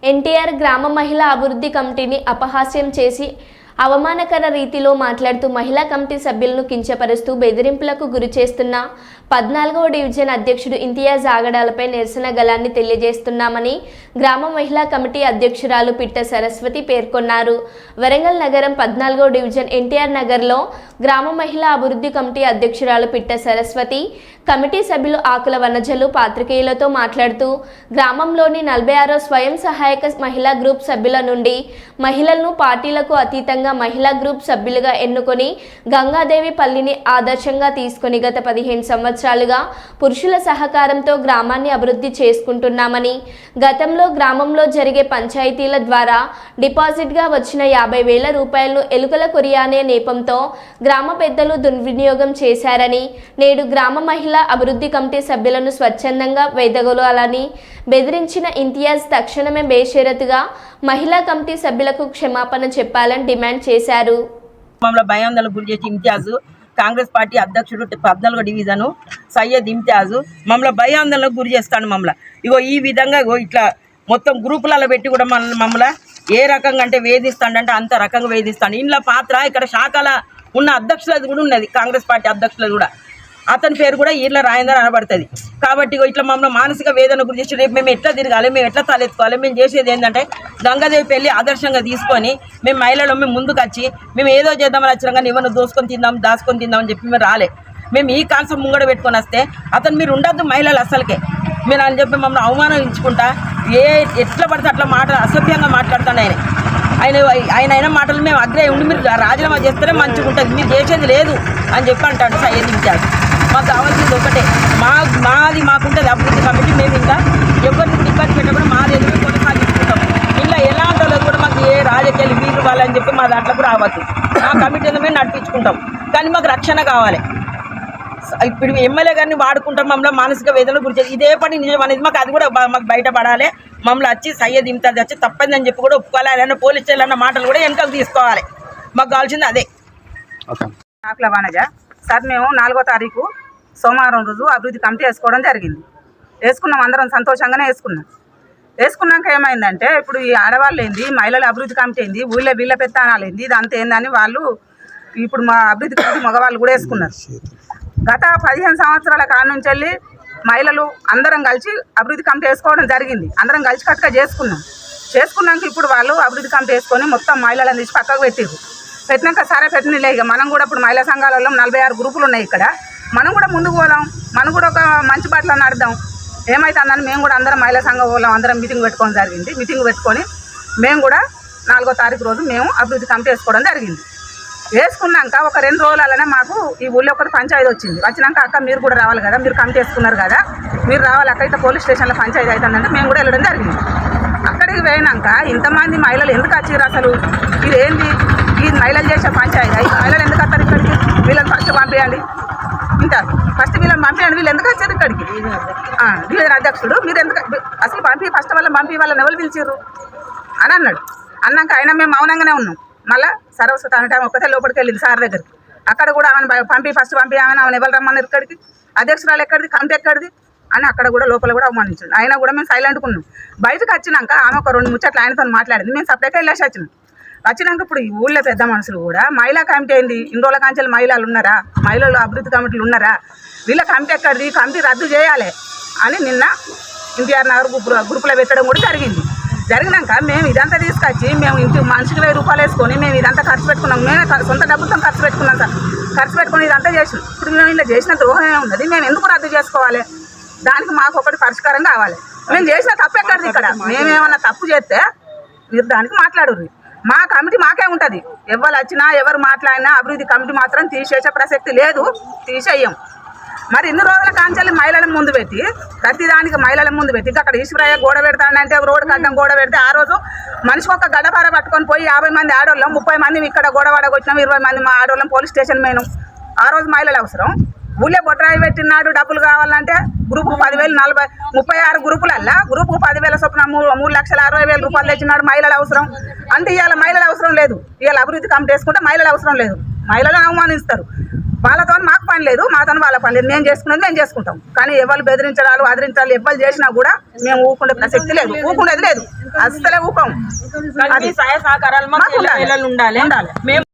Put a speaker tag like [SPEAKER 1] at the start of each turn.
[SPEAKER 1] ఎన్టీఆర్ గ్రామ మహిళా అభివృద్ధి కమిటీని అపహాస్యం చేసి అవమానకర రీతిలో మాట్లాడుతూ మహిళా కమిటీ సభ్యులను కించపరుస్తూ బెదిరింపులకు గురి చేస్తున్న 14వ డివిజన్ అధ్యక్షుడు ఇంతియాజ్ ఆగడాలపై నిరసన గళాన్ని తెలియజేస్తున్నామని గ్రామ మహిళా కమిటీ అధ్యక్షురాలు పిట్ట సరస్వతి పేర్కొన్నారు. వరంగల్ నగరం 14వ డివిజన్ ఎన్టీఆర్ నగర్లో గ్రామ మహిళా అభివృద్ధి కమిటీ అధ్యక్షురాలు పిట్ట సరస్వతి, కమిటీ సభ్యులు ఆకుల వనజలు పాత్రికేయులతో మాట్లాడుతూ గ్రామంలోని 46వ స్వయం సహాయక మహిళా గ్రూప్ సభ్యుల నుండి మహిళలను పార్టీలకు అతీతంగా మహిళా గ్రూప్ సభ్యులుగా ఎన్నుకొని గంగాదేవి పల్లిని ఆదర్శంగా తీసుకొని గత 15 సంవత్సరాలుగా పురుషుల సహకారంతో గ్రామాన్ని అభివృద్ధి చేసుకుంటున్నామని, గతంలో గ్రామంలో జరిగే పంచాయతీల ద్వారా డిపాజిట్గా వచ్చిన 50,000 రూపాయలను ఎలుకల కొరియా అనే నేపంతో గ్రామ పెద్దలు దుర్వినియోగం చేశారని, నేడు గ్రామ మహిళా అభివృద్ధి కమిటీ సభ్యులను స్వచ్ఛందంగా వెదగొలాలని బెదిరించిన ఇంతియాజ్ తక్షణమే బేషరతుగా మహిళా కమిటీ సభ్యులకు క్షమాపణ చెప్పాలని డిమాండ్ చేశారు.
[SPEAKER 2] భయాందోళనకు గురి చేసి ఇంతియాజ్ కాంగ్రెస్ పార్టీ అధ్యక్షుడు 14వ డివిజను సయ్యద్ ఇంతియాజ్ మమ్మల్ని భయాందోళనకు గురి చేస్తాడు. ఇగో ఈ విధంగా ఇట్లా మొత్తం గ్రూపులలో పెట్టి కూడా మమ్మల్ని ఏ రకంగా అంటే వేధిస్తాడంటే అంత రకంగా వేధిస్తాడు. ఇంట్లో పాత్ర ఇక్కడ శాఖల ఉన్న అధ్యక్షులది కూడా ఉన్నది, కాంగ్రెస్ పార్టీ అధ్యక్షులది కూడా, అతని పేరు కూడా ఈర్ల రాయందర్ అనబడుతుంది. కాబట్టి ఇట్లా మమ్మల్ని మానసిక వేదన గురి చేసి రేపు మేము ఎట్లా తిరగాలి, మేము ఎట్లా తలెత్తుకోవాలి, మేము చేసేది ఏంటంటే గంగాదేవి పెళ్ళి ఆదర్శంగా తీసుకొని మేము మహిళలు మేము ముందుకు వచ్చి మేము ఏదో చేద్దామని వచ్చినా కానీ ఇవన్నీ దోసుకొని తిందాం దాచుకొని తిందామని చెప్పి మేము రాలే. మేము ఈ కాన్సెప్ట్ ముంగడ పెట్టుకొని వస్తే అతను మీరు ఉండద్దు మహిళలు అసలుకే మీరు అని చెప్పి మమ్మల్ని అవమానించుకుంటా ఎట్లా పడితే అట్లా అసభ్యంగా మాట్లాడుతాను ఆయన మాటలు మేము అగ్రే ఉండి మీరు రాజీనామా చేస్తేనే మంచిగా ఉంటుంది, మీరు చేసేది లేదు అని చెప్పి అంటాడు సయ్యద్ ఇంతియాజ్. మాకు కావాల్సింది ఒకటే, మాకుంటుంది అభివృద్ధి కమిటీ. మేము ఇంకా ఎవరిని ఇబ్బంది పెట్టకుండా మాది ఎదురు కొనసాగించుకుంటాం. ఇలా ఎలాంటి వాళ్ళు కూడా మాకు ఏ రాజకీయాలు వీలు వాళ్ళని చెప్పి మా దాంట్లోకి రావద్దు, మా కమిటీలో మేము నడిపించుకుంటాం. కానీ మాకు రక్షణ కావాలి. ఇప్పుడు ఎమ్మెల్యే గారిని వాడుకుంటాం, మమ్మల్ని మానసిక వేదన గురించి ఇదే పని నిజం అనేది మాకు అది కూడా మాకు బయటపడాలి. మమ్మల్ని వచ్చి సయ్యద్ ఇంతియాజ్ వచ్చి తప్పదని చెప్పి కూడా ఒప్పుకోవాలి, ఆయన పోలీస్ స్టేషన్ అన్న మాటలు కూడా వెనకకు తీసుకోవాలి. మాకు కావాల్సింది అదే.
[SPEAKER 3] ఆకుల వనజ సార్, మేము 4వ తారీఖు సోమవారం రోజు అభివృద్ధి కమిటీ వేసుకోవడం జరిగింది. వేసుకున్నాం, అందరం సంతోషంగానే వేసుకున్నాక ఏమైందంటే ఇప్పుడు ఈ ఆడవాళ్ళు ఏంది, మహిళల అభివృద్ధి కమిటీ ఏంది, ఊళ్ళో వీళ్ళ పెత్తనాలు ఏంది, ఇది అంతా ఏందని వాళ్ళు ఇప్పుడు మా అభివృద్ధి కమిటీ మగవాళ్ళు కూడా వేసుకున్నారు. గత 15 సంవత్సరాల కాడ నుంచి వెళ్ళి మహిళలు అందరం కలిసి అభివృద్ధి కమిటీ వేసుకోవడం జరిగింది. అందరం కలిసి కట్టుగా చేసుకున్నాక ఇప్పుడు వాళ్ళు అభివృద్ధి కమిటీ వేసుకొని మొత్తం మహిళలను తీసి పక్కకు పెట్టినాక సరే పెట్టినలే, ఇక మనం కూడా ఇప్పుడు మహిళా సంఘాలలో 46 గ్రూపులు ఉన్నాయి ఇక్కడ, మనం కూడా ముందుకు పోదాం, మనం కూడా ఒక మంచి బాటలో నడుద్దాం. ఏమవుతుందని మేము కూడా అందరం మహిళా సంఘం వాళ్ళం అందరం మీటింగ్ పెట్టుకోవడం జరిగింది. మీటింగ్ పెట్టుకొని మేము కూడా 4వ తారీఖు రోజు మేము అభివృద్ధి కమిటీ వేసుకోవడం జరిగింది. వేసుకున్నాక ఒక 2 రోజులనే మాకు ఈ ఊళ్ళో ఒకటి పంచాయతీ వచ్చింది. వచ్చినాక అక్క మీరు కూడా రావాలి కదా, మీరు కమిటీ వేసుకున్నారు కదా, మీరు రావాలి అక్క, ఇట్లా పోలీస్ స్టేషన్లో పంచాయతీ అవుతుందంటే మేము కూడా వెళ్ళడం జరిగింది. అక్కడికి పోయినాక ఇంతమంది మహిళలు ఎందుకు వచ్చారు, అసలు ఇది ఏంది, ఈ మహిళలు చేసే పంచాయతీ, ఈ మహిళలు ఎందుకు వస్తారు ఇక్కడికి, వీళ్ళని ఫస్ట్ పంపించండి వింటారు, ఫస్ట్ వీళ్ళని పంపించండి, వీళ్ళు ఎందుకు వచ్చారు ఇక్కడికి, డివిజన్ అధ్యక్షుడు మీరు ఎందుకు అసలు ఫస్ట్ వాళ్ళని ఎవరు పిలిచారు అని అన్నాడు. అన్నాక అయినా మేము మౌనంగానే ఉన్నాం. మళ్ళీ సరస్వతి అనే టైం ఒక్కతే లోపలికి వెళ్ళింది సార్ దగ్గరికి. అక్కడ కూడా ఆమెను ఫస్ట్ పంపి ఆమెను ఎవరు రమ్మన్నారు ఇక్కడికి, అధ్యక్షురాలు ఎక్కడిది, కమిటీ ఎక్కడిది అని అక్కడ కూడా లోపల కూడా అవమానించండి. అయినా కూడా మేము సైలెంట్గా ఉన్నాం. బయటకు వచ్చినాక ఆమె ఒక 2 ముచ్చట్లు ఆయనతో మాట్లాడింది. మేము సపరేట్గా వెళ్ళేసి వచ్చినాక ఇప్పుడు ఈ ఊళ్ళో పెద్ద మనుషులు కూడా మహిళా కమిటీ అయింది, ఇన్ని రోజుల కాంచెలు మహిళలు ఉన్నారా, మహిళలు అభివృద్ధి కమిటీలు ఉన్నారా, వీళ్ళ కమిటీ ఎక్కడిది, కమిటీ రద్దు చేయాలి అని నిన్న ఎన్టీఆర్ నగర్ గ్రూపులో పెట్టడం కూడా జరిగినాక మేము ఇదంతా తీసుకొచ్చి మేము మనిషికి 1000 రూపాయలు వేసుకొని మేము ఇదంతా ఖర్చు పెట్టుకున్నాం. మేమే సొంత డబ్బులతో ఖర్చు పెట్టుకున్నాం సార్. ఖర్చు పెట్టుకుని ఇదంతా చేసినాం. ఇప్పుడు మేము ఇలా చేసిన ద్రోహమే ఉన్నది, మేము ఎందుకు రద్దు చేసుకోవాలి, దానికి మాకు ఒకటి పరిష్కారం కావాలి. మేము చేసిన తప్పు ఎక్కడిది, ఇక్కడ మేమేమన్నా తప్పు చేస్తే మీరు దానికి మాట్లాడుర్రి. మా కమిటీ మాకే ఉంటుంది, ఎవరు వచ్చినా ఎవరు మాట్లాడినా అభివృద్ధి కమిటీ మాత్రం తీసేసే ప్రసక్తి లేదు, తీసేయం. మరి ఇన్ని రోజుల కాంచెల్లి మహిళల ముందు పెట్టి ప్రతిదానికి మహిళల ముందు పెట్టి అక్కడ ఈశ్వరయ్య గోడ పెడతానంటే రోడ్డు కట్టడం గోడ పెడితే ఆ రోజు మనిషికి ఒక గడపార పట్టుకొని పోయి 50 మంది ఆడవాళ్ళం 30 మంది ఇక్కడ గోడవాడకు వచ్చినాం, 20 మంది మా ఆడవాళ్ళం పోలీస్ స్టేషన్ పోయినాం. ఆ రోజు మహిళలు అవసరం. ఊళ్ళో బొట్రాయి పెట్టినాడు డబ్బులు కావాలంటే గ్రూపుకు 10,000 36 గ్రూపులల్లా గ్రూపుకు 10,000 చొప్పున 3,60,000 రూపాయలు తెచ్చినాడు. మహిళలు అవసరం అంటే ఇవాళ మహిళలు అవసరం లేదు, ఇవాళ అభివృద్ధి కమిటీ వేసుకుంటే మహిళలు అవసరం లేదు, మహిళలను అవమానిస్తారు. వాళ్ళతో మాకు పని లేదు, మాతో వాళ్ళ పని లేదు, మేము చేసుకునేది మేము చేసుకుంటాం. కానీ ఎవరు బెదిరించడాలు అదిరించాలు ఎవరు చేసినా కూడా మేము ఊరుకునే ప్రసక్తి లేదు, ఊరుకునేది లేదు. అస్సలే ఊపం
[SPEAKER 2] కానీ మీ సహాయ సహకారాలు మాకు
[SPEAKER 3] మాకు ఉండాలి.
[SPEAKER 2] ఉండాలి.
[SPEAKER 3] ఉండాలి.
[SPEAKER 2] మేము